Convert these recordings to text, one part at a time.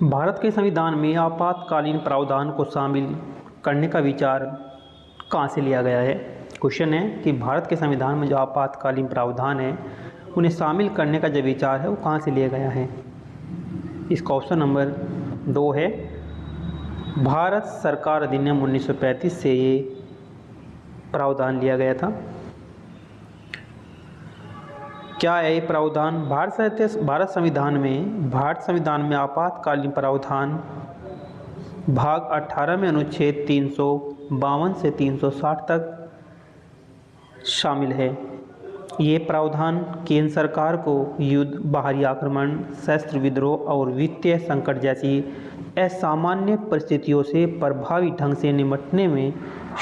भारत के संविधान में आपातकालीन प्रावधान को शामिल करने का विचार कहाँ से लिया गया है। क्वेश्चन है कि भारत के संविधान में जो आपातकालीन प्रावधान है उन्हें शामिल करने का जो विचार है वो कहाँ से लिया गया है। इसका ऑप्शन नंबर 2 है भारत सरकार अधिनियम 1935 से ये प्रावधान लिया गया था। क्या है ये प्रावधान? भारत संविधान में आपातकालीन प्रावधान भाग 18 में अनुच्छेद 352 से 360 तक शामिल है। ये प्रावधान केंद्र सरकार को युद्ध, बाहरी आक्रमण, सशस्त्र विद्रोह और वित्तीय संकट जैसी असामान्य परिस्थितियों से प्रभावी ढंग से निपटने में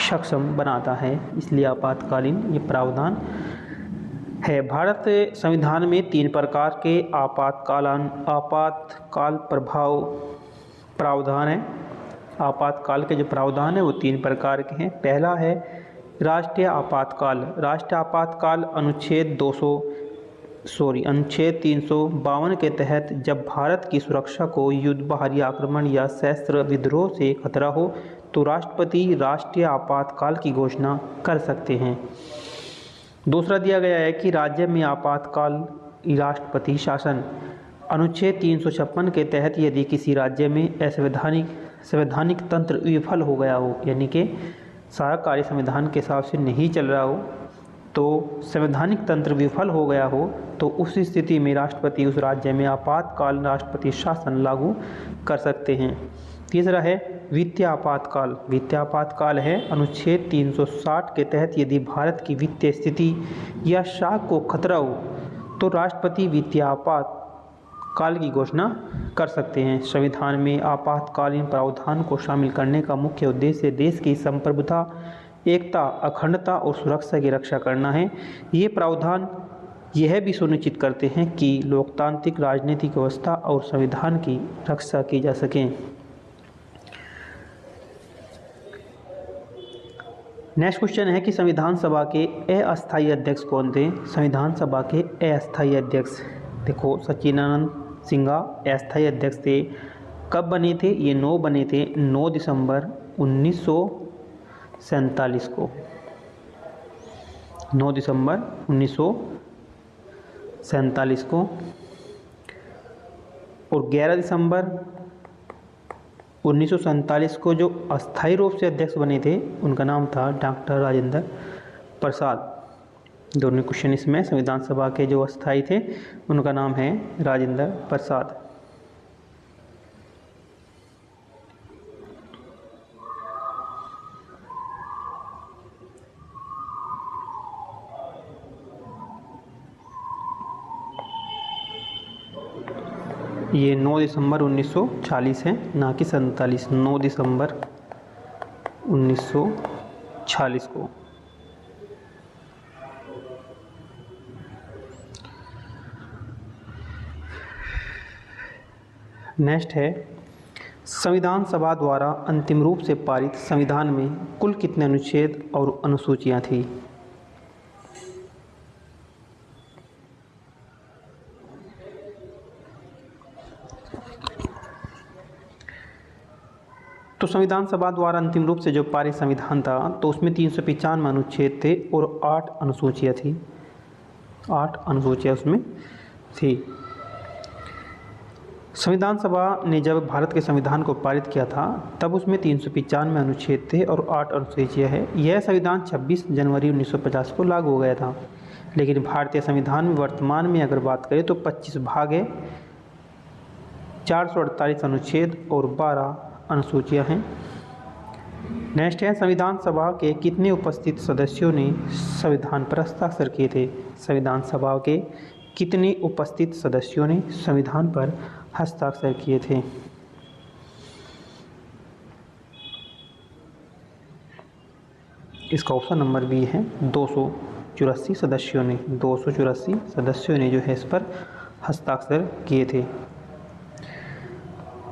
सक्षम बनाता है, इसलिए आपातकालीन ये प्रावधान है। भारत संविधान में 3 प्रकार के आपातकाल प्रभाव प्रावधान है। आपातकाल के जो प्रावधान है वो 3 प्रकार के हैं। पहला है राष्ट्रीय आपातकाल अनुच्छेद 352 के तहत जब भारत की सुरक्षा को युद्ध, बाहरी आक्रमण या सशस्त्र विद्रोह से खतरा हो तो राष्ट्रपति राष्ट्रीय आपातकाल की घोषणा कर सकते हैं। दूसरा दिया गया है कि राज्य में आपातकाल राष्ट्रपति शासन अनुच्छेद 356 के तहत यदि किसी राज्य में संवैधानिक तंत्र विफल हो गया हो, यानी कि सारा कार्य संविधान के हिसाब से नहीं चल रहा हो, तो संवैधानिक तंत्र विफल हो गया हो तो उस स्थिति में राष्ट्रपति उस राज्य में आपातकाल राष्ट्रपति शासन लागू कर सकते हैं। तीसरा है वित्तीय आपातकाल है अनुच्छेद 360 के तहत यदि भारत की वित्तीय स्थिति या शाख को खतरा हो तो राष्ट्रपति वित्तीय आपातकाल की घोषणा कर सकते हैं। संविधान में आपातकालीन प्रावधान को शामिल करने का मुख्य उद्देश्य देश की संप्रभुता, एकता, अखंडता और सुरक्षा की रक्षा करना है। ये प्रावधान यह भी सुनिश्चित करते हैं कि लोकतांत्रिक राजनीतिक व्यवस्था और संविधान की रक्षा की जा सके। नेक्स्ट क्वेश्चन है कि संविधान सभा के अस्थायी अध्यक्ष कौन थे। संविधान सभा के अस्थायी अध्यक्ष देखो सच्चिदानंद सिन्हा अस्थायी अध्यक्ष थे। कब बने थे? ये 9 बने थे 9 दिसंबर 1947 को। 9 दिसंबर 1947 को। और 11 दिसंबर 1947 को जो अस्थायी रूप से अध्यक्ष बने थे उनका नाम था डॉक्टर राजेंद्र प्रसाद। दोनों क्वेश्चन इसमें संविधान सभा के जो अस्थायी थे उनका नाम है राजेंद्र प्रसाद। ये 9 दिसंबर 1940 है, ना कि 47। 9 दिसंबर 1940 को। नेक्स्ट है संविधान सभा द्वारा अंतिम रूप से पारित संविधान में कुल कितने अनुच्छेद और अनुसूचियां थी। तो संविधान सभा द्वारा अंतिम रूप से जो पारित संविधान था तो उसमें 395 अनुच्छेद थे और 8 अनुसूचियाँ थी। 8 अनुसूचियाँ उसमें थी। संविधान सभा ने जब भारत के संविधान को पारित किया था तब उसमें 395 अनुच्छेद थे और 8 अनुसूचियाँ हैं। यह संविधान 26 जनवरी 1950 को लागू हो गया था। लेकिन भारतीय संविधान में वर्तमान में अगर बात करें तो 25 भाग है, 448 अनुच्छेद और 12 अनुसूचियाँ हैं। नेक्स्ट है संविधान सभा के कितने उपस्थित सदस्यों ने संविधान पर हस्ताक्षर किए थे। संविधान सभा के कितने उपस्थित सदस्यों ने संविधान पर हस्ताक्षर किए थे। इसका ऑप्शन नंबर बी है 284 सदस्यों ने। 284 सदस्यों ने जो है इस पर हस्ताक्षर किए थे।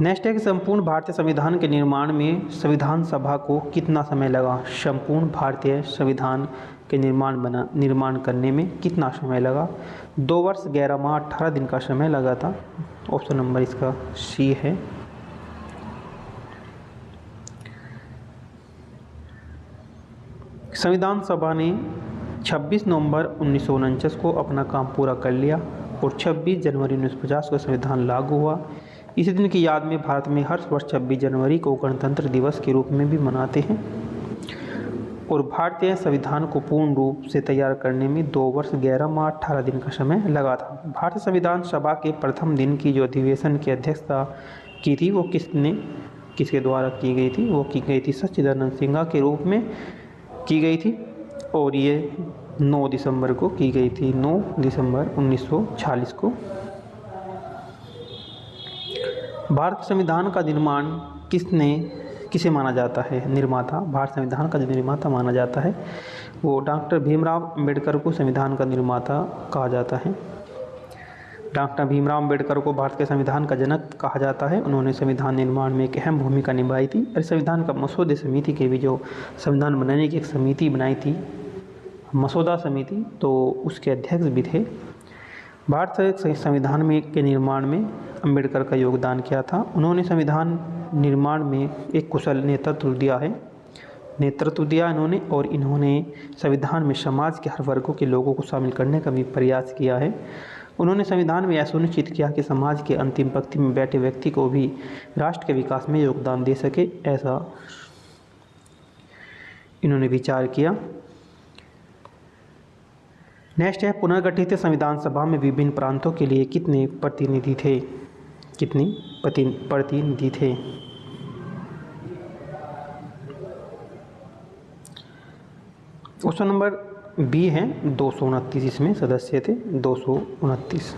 नेक्स्ट है कि संपूर्ण भारतीय संविधान के निर्माण में संविधान सभा को कितना समय लगा। संपूर्ण भारतीय संविधान के निर्माण करने में कितना समय लगा। 2 वर्ष 11 माह 18 दिन का समय लगा था। ऑप्शन नंबर इसका सी है। संविधान सभा ने 26 नवंबर 1949 को अपना काम पूरा कर लिया और 26 जनवरी 1950 को संविधान लागू हुआ। इसी दिन की याद में भारत में हर वर्ष 26 जनवरी को गणतंत्र दिवस के रूप में भी मनाते हैं। और भारतीय संविधान को पूर्ण रूप से तैयार करने में 2 वर्ष 11 माह 18 दिन का समय लगा था। भारतीय संविधान सभा के प्रथम दिन की जो अधिवेशन की अध्यक्षता की थी वो किसके द्वारा की गई थी? वो की गई थी सच्चिदानंद सिन्हा के रूप में की गई थी और ये 9 दिसंबर को की गई थी, 9 दिसंबर 1946 को। भारत संविधान का निर्माण किसे माना जाता है? निर्माता, भारत संविधान का जो निर्माता माना जाता है वो डॉक्टर भीमराव अंबेडकर को संविधान का निर्माता कहा जाता है। डॉक्टर भीमराव अंबेडकर को भारत के संविधान का जनक कहा जाता है। उन्होंने संविधान निर्माण में एक अहम भूमिका निभाई थी और संविधान का मसौदे समिति के भी जो संविधान बनाने की एक समिति बनाई थी, मसौदा समिति, तो उसके अध्यक्ष भी थे। भारत संविधान के निर्माण में अंबेडकर का योगदान क्या था? उन्होंने संविधान निर्माण में एक कुशल नेतृत्व दिया इन्होंने, और इन्होंने संविधान में समाज के हर वर्गों के लोगों को शामिल करने का भी प्रयास किया है। उन्होंने संविधान में यह सुनिश्चित किया कि समाज के अंतिम पंक्ति में बैठे व्यक्ति को भी राष्ट्र के विकास में योगदान दे सके, ऐसा इन्होंने विचार किया। नेक्स्ट है, पुनर्गठित संविधान सभा में विभिन्न प्रांतों के लिए कितने प्रतिनिधि थे? क्वेश्चन नंबर बी है 229, इसमें सदस्य थे 229।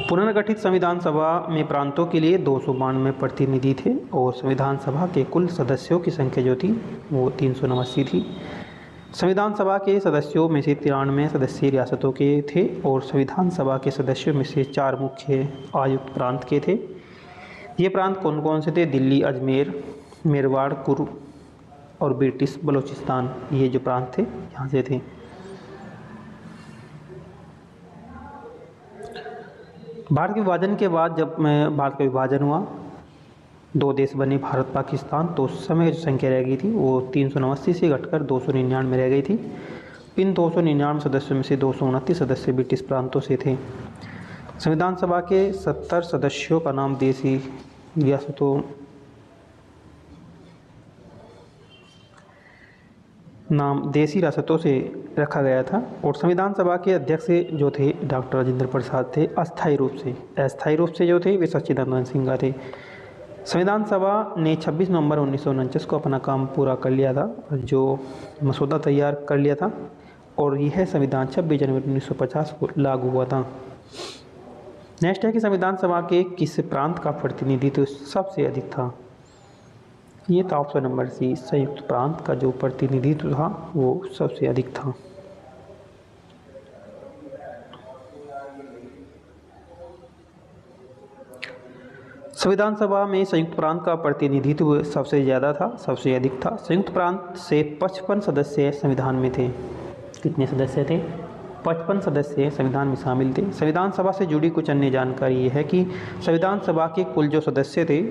पुनर्गठित संविधान सभा में प्रांतों के लिए 292 प्रतिनिधि थे और संविधान सभा के कुल सदस्यों की संख्या जो थी वो 389 थी। संविधान सभा के सदस्यों में से 93 सदस्य रियासतों के थे और संविधान सभा के सदस्यों में से 4 मुख्य आयुक्त प्रांत के थे। ये प्रांत कौन कौन से थे? दिल्ली, अजमेर, मेरवाड़, कुरु और ब्रिटिश बलूचिस्तान, ये जो प्रांत थे यहाँ से थे। भारत के विभाजन के बाद जब भारत का विभाजन हुआ, 2 देश बने भारत पाकिस्तान, तो उस समय जो संख्या रह गई थी वो 389 से घटकर 299 रह गई थी। इन 299 सदस्यों में से 229 सदस्य ब्रिटिश प्रांतों से थे। संविधान सभा के 70 सदस्यों का नाम देशी रियासतों से रखा गया था और संविधान सभा के अध्यक्ष जो थे डॉक्टर राजेंद्र प्रसाद थे। अस्थायी रूप से जो थे वे सच्चिदानंद सिन्हा थे। संविधान सभा ने 26 नवंबर 1949 को अपना काम पूरा कर लिया था, जो मसौदा तैयार कर लिया था, और यह संविधान 26 जनवरी 1950 को लागू हुआ था। नेक्स्ट है कि संविधान सभा के किस प्रांत का प्रतिनिधित्व सबसे अधिक था? ये था ऑप्शन नंबर सी, संयुक्त प्रांत का जो प्रतिनिधित्व था वो सबसे अधिक था। संविधान सभा में संयुक्त प्रांत का प्रतिनिधित्व सबसे ज़्यादा था, सबसे अधिक था। संयुक्त प्रांत से 55 सदस्य संविधान में थे। कितने सदस्य थे? 55 सदस्य संविधान में शामिल थे। संविधान सभा से जुड़ी कुछ अन्य जानकारी ये है कि संविधान सभा के कुल जो सदस्य थे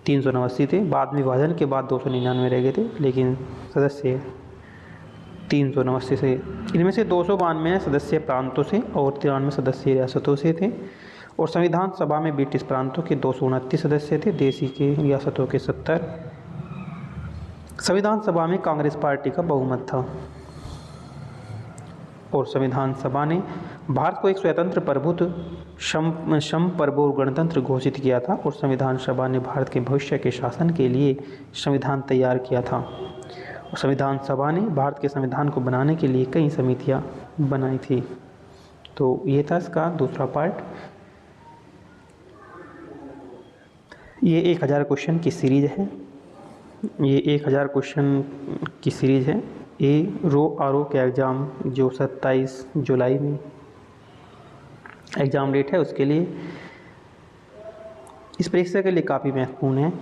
389 थे। बाद में विभाजन के बाद 299 रह गए थे, लेकिन सदस्य 389 से। इनमें से 292 सदस्य प्रांतों से और 93 सदस्य रियासतों से थे। और संविधान सभा में ब्रिटिश प्रांतों के 229 सदस्य थे, देशी के रियासतों के 70। संविधान सभा में कांग्रेस पार्टी का बहुमत था और संविधान सभा ने भारत को एक स्वतंत्र प्रभुत्व, संप्रभु गणतंत्र घोषित किया था और संविधान सभा ने भारत के भविष्य के शासन के लिए संविधान तैयार किया था। और संविधान सभा ने भारत के संविधान को बनाने के लिए कई समितियां बनाई थी। तो ये था इसका दूसरा पार्ट। ये 1000 क्वेश्चन की सीरीज है। ये 1000 क्वेश्चन की सीरीज है। ये RO के एग्ज़ाम जो 27 जुलाई में एग्ज़ाम डेट है उसके लिए, इस परीक्षा के लिए काफ़ी महत्वपूर्ण है।